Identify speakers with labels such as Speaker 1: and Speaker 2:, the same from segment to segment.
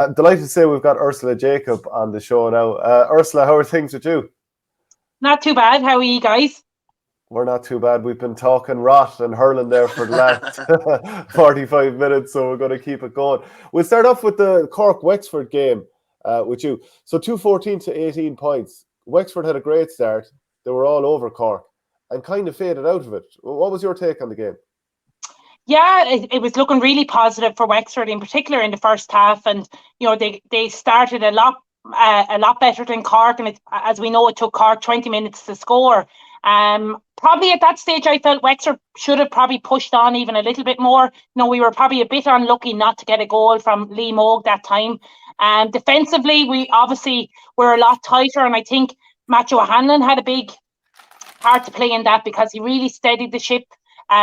Speaker 1: I'm delighted to say we've got Ursula Jacob on the show now. Ursula, how are things with you?
Speaker 2: Not too bad. How are you guys?
Speaker 1: We're not too bad. We've been talking rot and hurling there for the last 45 minutes, so we're going to keep it going. We'll start off with the Cork-Wexford game with you. So 214 to 18 points. Wexford had a great start. They were all over Cork and kind of faded out of it. What was your take on the game?
Speaker 2: Yeah, it was looking really positive for Wexford, in particular in the first half, and they started a lot better than Cork, and as we know, it took Cork 20 minutes to score. Probably at that stage, I felt Wexford should have probably pushed on even a little bit more. We were probably a bit unlucky not to get a goal from Lee Moog that time. Defensively, we obviously were a lot tighter, and I think Matthew O'Hanlon had a big part to play in that because he really steadied the ship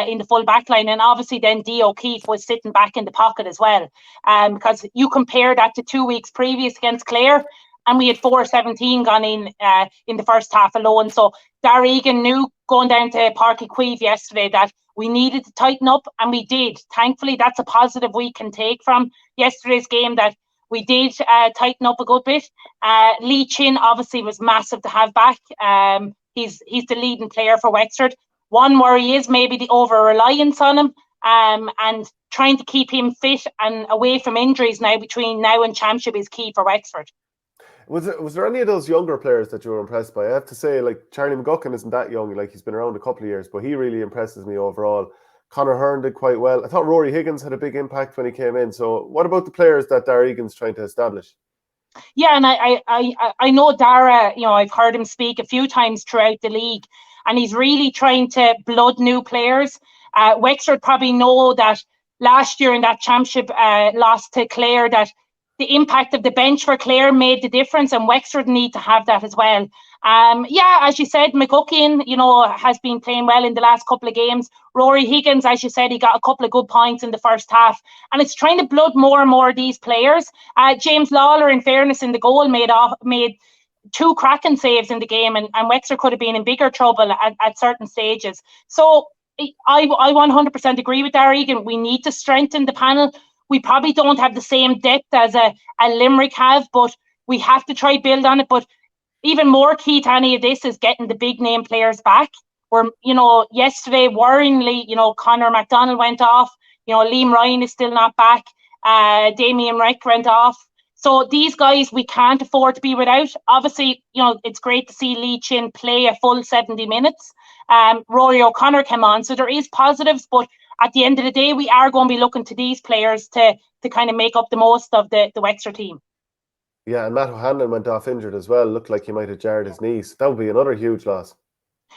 Speaker 2: in the full back line, and obviously then Dee O'Keefe was sitting back in the pocket as well, because you compare that to 2 weeks previous against Clare, and we had 4-17 gone in the first half alone. So Darragh Egan knew going down to Páirc Uí Chaoimh yesterday that we needed to tighten up, and we did. Thankfully, that's a positive we can take from yesterday's game, that we did tighten up a good bit. Lee Chin obviously was massive to have back. He's the leading player for Wexford. One worry is maybe the over-reliance on him, and trying to keep him fit and away from injuries now between now and Championship is key for Wexford.
Speaker 1: Was there any of those younger players that you were impressed by? I have to say, like, Charlie McGuckin isn't that young, like he's been around a couple of years, but he really impresses me overall. Conor Hearn did quite well. I thought Rory Higgins had a big impact when he came in. So what about the players that Darragh Egan's trying to establish?
Speaker 2: Yeah, and I know Darragh, I've heard him speak a few times throughout the league, and he's really trying to blood new players. Wexford probably know that last year in that championship loss to Clare, that the impact of the bench for Clare made the difference, and Wexford need to have that as well. As you said, McGuckin, has been playing well in the last couple of games. Rory Higgins, as you said, he got a couple of good points in the first half, and it's trying to blood more and more of these players. James Lawler, in fairness, in the goal made 2 cracking saves in the game, and Wexford could have been in bigger trouble at certain stages. So I 100% agree with Darragh Egan. We need to strengthen the panel. We probably don't have the same depth as a Limerick have, but we have to try build on it. But even more key to any of this is getting the big name players back. Where, yesterday, worryingly, Conor McDonald went off. Liam Ryan is still not back. Damien Wreck went off. So these guys we can't afford to be without. Obviously, it's great to see Lee Chin play a full 70 minutes. Rory O'Connor came on, so there is positives, but at the end of the day, we are going to be looking to these players to kind of make up the most of the Wexford team.
Speaker 1: Yeah, and Matt O'Hanlon went off injured as well. Looked like he might have jarred his knees. That would be another huge loss.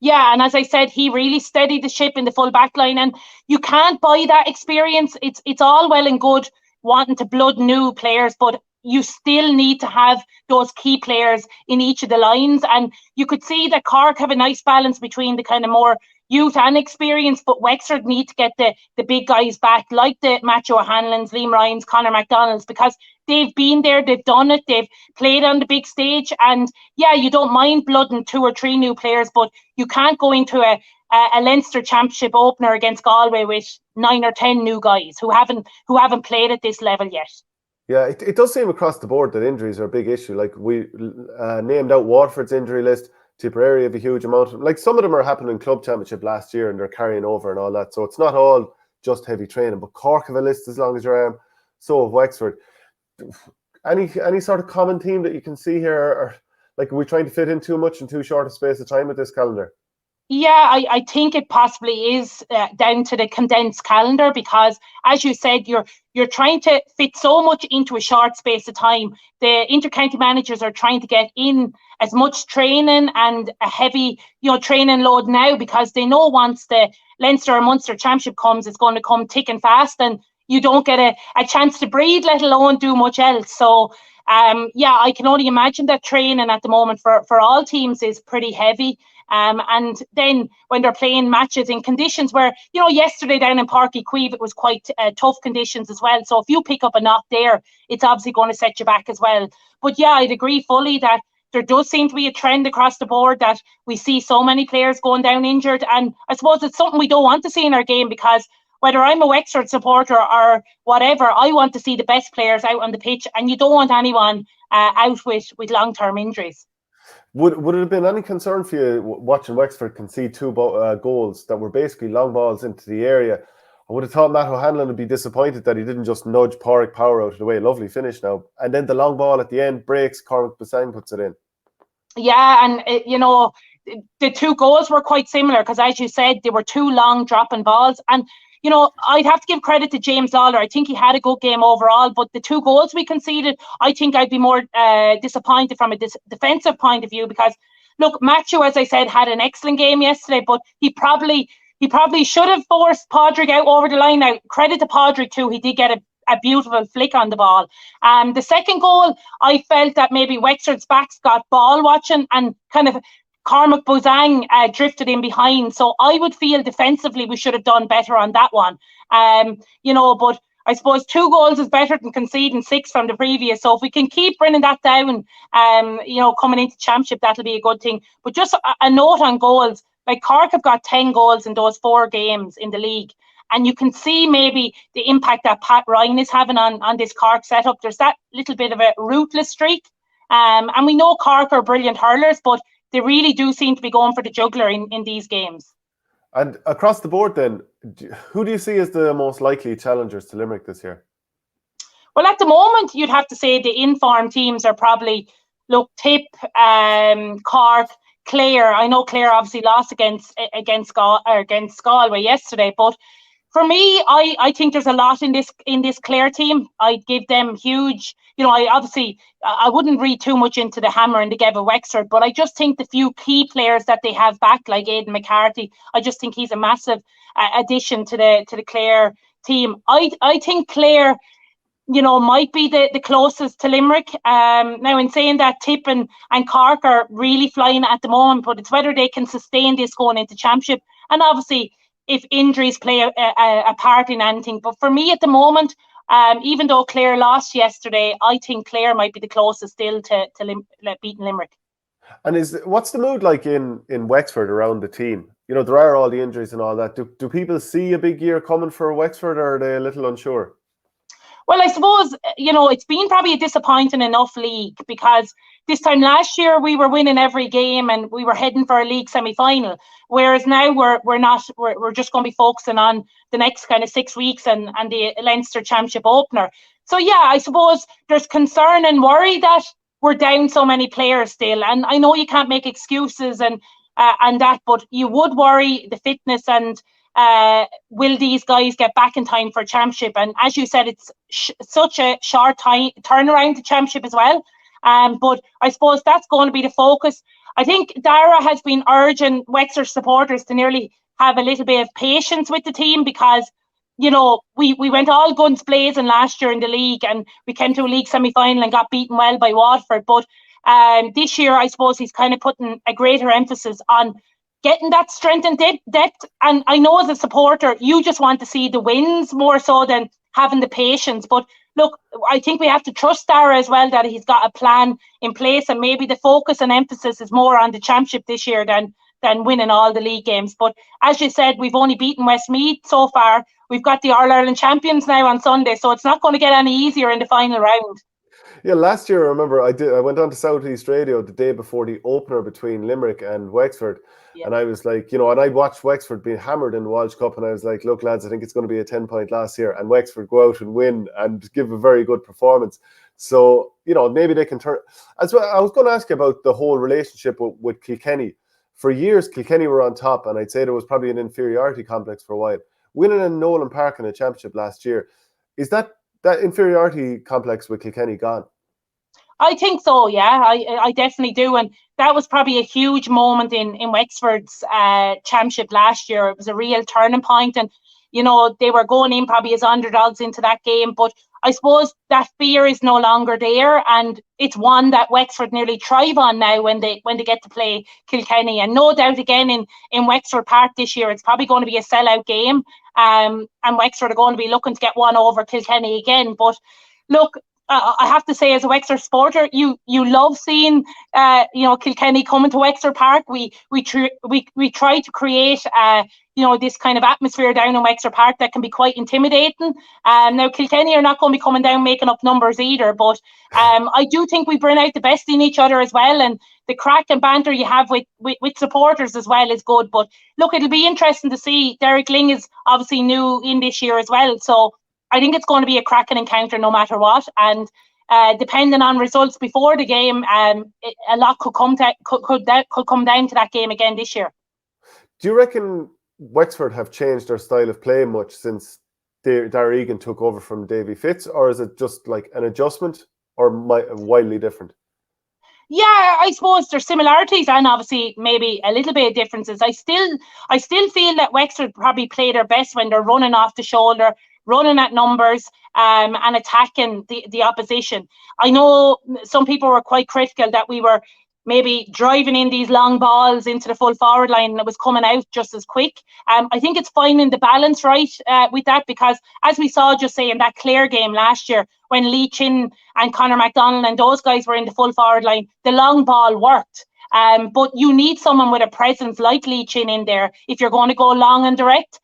Speaker 2: Yeah, and as I said, he really steadied the ship in the full back line, and you can't buy that experience. It's all well and good wanting to blood new players, but you still need to have those key players in each of the lines. And you could see that Cork have a nice balance between the kind of more youth and experience, but Wexford need to get the big guys back, like the Matthew O'Hanlons, Liam Ryans, Conor McDonalds, because they've been there, they've done it, they've played on the big stage. And yeah, you don't mind blooding 2 or 3 new players, but you can't go into a Leinster Championship opener against Galway with 9 or 10 new guys who haven't played at this level yet.
Speaker 1: Yeah, it does seem across the board that injuries are a big issue. Like, we named out Waterford's injury list. Tipperary have a huge amount of, like, some of them are happening in club championship last year and they're carrying over and all that. So it's not all just heavy training. But Cork have a list as long as your arm. So have Wexford. Any sort of common theme that you can see here, or like, are we trying to fit in too much in too short a space of time with this calendar?
Speaker 2: Yeah, I think it possibly is down to the condensed calendar, because, as you said, you're trying to fit so much into a short space of time. The inter-county managers are trying to get in as much training and a heavy, training load now, because they know once the Leinster or Munster Championship comes, it's going to come thick and fast, and you don't get a chance to breathe, let alone do much else. So, I can only imagine that training at the moment for all teams is pretty heavy. And then when they're playing matches in conditions where, yesterday down in Páirc Uí Chaoimh, it was quite tough conditions as well. So if you pick up a knock there, it's obviously going to set you back as well. But yeah, I'd agree fully that there does seem to be a trend across the board that we see so many players going down injured. And I suppose it's something we don't want to see in our game, because whether I'm a Wexford supporter or whatever, I want to see the best players out on the pitch, and you don't want anyone out with long-term injuries.
Speaker 1: Would it have been any concern for you watching Wexford concede two goals that were basically long balls into the area? I would have thought Matt O'Hanlon would be disappointed that he didn't just nudge Pádraig Power out of the way. Lovely finish now. And then the long ball at the end breaks, Cormac Basang puts it in.
Speaker 2: Yeah, and the two goals were quite similar because, as you said, they were two long dropping balls. And I'd have to give credit to James Lawler. I think he had a good game overall, but the two goals we conceded, I think I'd be more disappointed from a defensive point of view because, look, Matthew, as I said, had an excellent game yesterday, but he probably should have forced Pádraig out over the line. Now, credit to Pádraig too, he did get a beautiful flick on the ball. The second goal, I felt that maybe Wexford's backs got ball watching and kind of Cormac Basang drifted in behind. So I would feel defensively we should have done better on that one. But I suppose 2 goals is better than conceding 6 from the previous. So if we can keep bringing that down, coming into championship, that'll be a good thing. But just a note on goals, like Cork have got 10 goals in those 4 games in the league. And you can see maybe the impact that Pat Ryan is having on this Cork setup. There's that little bit of a ruthless streak. And we know Cork are brilliant hurlers, but they really do seem to be going for the jugular in these games.
Speaker 1: And across the board then, who do you see as the most likely challengers to Limerick this year?
Speaker 2: Well, at the moment, you'd have to say the informed teams are probably, Tip, Cork, Clare. I know Clare obviously lost against Galway yesterday, but for me, I think there's a lot in this Clare team. I'd give them huge. I wouldn't read too much into the hammer and the Geva Wexford, but I just think the few key players that they have back, like Aidan McCarthy, I just think he's a massive addition to the Clare team. I think Clare, might be the closest to Limerick. Now, in saying that, Tip and Cork are really flying at the moment, but it's whether they can sustain this going into championship, and obviously if injuries play a part in anything. But for me at the moment, even though Clare lost yesterday, I think Clare might be the closest still to beating Limerick.
Speaker 1: And what's the mood like in Wexford around the team? There are all the injuries and all that. Do people see a big year coming for Wexford, or are they a little unsure?
Speaker 2: Well, I suppose, it's been probably a disappointing enough league because this time last year we were winning every game and we were heading for a league semi-final. Whereas now we're not. We're just going to be focusing on the next kind of 6 weeks and the Leinster Championship opener. So yeah, I suppose there's concern and worry that we're down so many players still. And I know you can't make excuses and that, but you would worry the fitness and will these guys get back in time for championship? And as you said, it's such a short time turnaround to championship as well. But I suppose that's going to be the focus. I think Dara has been urging Wexford supporters to nearly have a little bit of patience with the team because, we went all guns blazing last year in the league and we came to a league semi-final and got beaten well by Waterford. But this year, I suppose he's kind of putting a greater emphasis on getting that strength and depth. And I know as a supporter, you just want to see the wins more so than having the patience. But look, I think we have to trust Dara as well that he's got a plan in place, and maybe the focus and emphasis is more on the championship this year than winning all the league games. But as you said, we've only beaten Westmeath so far. We've got the All-Ireland champions now on Sunday, so it's not going to get any easier in the final round.
Speaker 1: Yeah, last year, I remember I went on to South East Radio the day before the opener between Limerick and Wexford. Yeah. And I was like, and I watched Wexford being hammered in the Walsh Cup, and I was like, look, lads, I think it's going to be a 10-point loss here. And Wexford go out and win and give a very good performance. So, maybe they can turn. As well, I was going to ask you about the whole relationship with Kilkenny. For years, Kilkenny were on top, and I'd say there was probably an inferiority complex for a while. Winning in Nolan Park in a championship last year, is that inferiority complex with Kilkenny gone?
Speaker 2: I think so, yeah. I definitely do. And that was probably a huge moment in Wexford's championship last year. It was a real turning point. And, they were going in probably as underdogs into that game. But I suppose that fear is no longer there. And it's one that Wexford nearly thrive on now when they get to play Kilkenny. And no doubt again in Wexford Park this year, it's probably going to be a sellout game. And Wexford are going to be looking to get one over Kilkenny again. But look, I have to say, as a Wexford supporter, you love seeing Kilkenny coming to Wexford Park. We try to create this kind of atmosphere down in Wexford Park that can be quite intimidating. Now Kilkenny are not going to be coming down making up numbers either, but I do think we bring out the best in each other as well, and the crack and banter you have with supporters as well is good. But look, it'll be interesting to see. Derek Ling is obviously new in this year as well, so I think it's going to be a cracking encounter no matter what. And depending on results before the game, a lot could come down to that game again this year.
Speaker 1: Do you reckon Wexford have changed their style of play much since Darragh Egan took over from Davy Fitz, or is it just like an adjustment, or wildly different?
Speaker 2: Yeah, I suppose there's similarities and obviously maybe a little bit of differences. I still feel that Wexford probably play their best when they're running off the shoulder, running at numbers, and attacking the opposition. I know some people were quite critical that we were maybe driving in these long balls into the full forward line and it was coming out just as quick. I think it's finding the balance right with that, because as we saw just say in that Clare game last year, when Lee Chin and Conor McDonald and those guys were in the full forward line, the long ball worked. But you need someone with a presence like Lee Chin in there if you're going to go long and direct.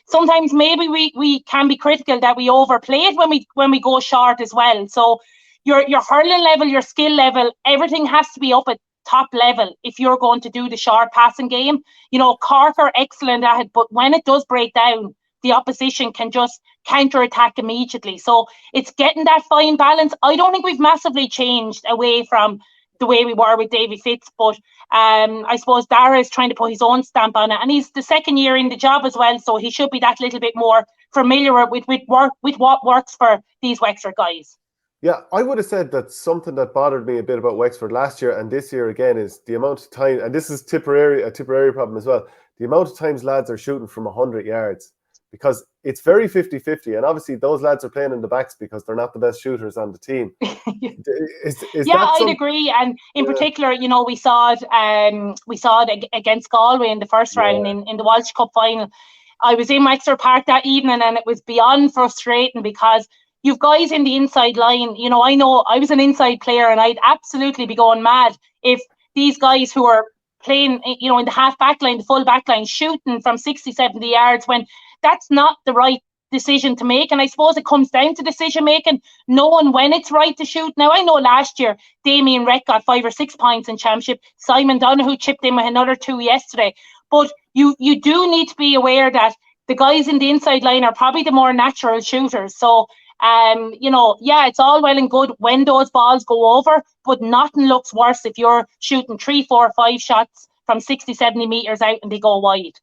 Speaker 2: Sometimes maybe we can be critical that we overplay it when we go short as well. So your hurling level, your skill level, everything has to be up at top level if you're going to do the short passing game. Cork are excellent at it, but when it does break down, the opposition can just counter-attack immediately. So it's getting that fine balance. I don't think we've massively changed away from the way we were with Davy Fitz, but I suppose Darragh is trying to put his own stamp on it, and he's the second year in the job as well, so he should be that little bit more familiar with what works for these Wexford guys.
Speaker 1: Yeah, I would have said that something that bothered me a bit about Wexford last year and this year again is the amount of time, and this is a Tipperary problem as well, the amount of times lads are shooting from 100 yards, because it's very 50-50, and obviously those lads are playing in the backs because they're not the best shooters on the team.
Speaker 2: I'd agree, and in particular, we saw it against Galway in the first round in the Walsh Cup final. I was in Wexford Park that evening and it was beyond frustrating because you've guys in the inside line. I know I was an inside player and I'd absolutely be going mad if these guys who are playing, in the half back line, the full back line, shooting from 60, 70 yards when that's not the right decision to make. And I suppose it comes down to decision making, knowing when it's right to shoot. Now, I know last year Damien Rett got 5 or 6 points in championship. Simon Donoghue chipped in with another 2 yesterday. But you do need to be aware that the guys in the inside line are probably the more natural shooters. So it's all well and good when those balls go over, but nothing looks worse if you're shooting 3, 4, 5 shots from 60, 70 meters out and they go wide.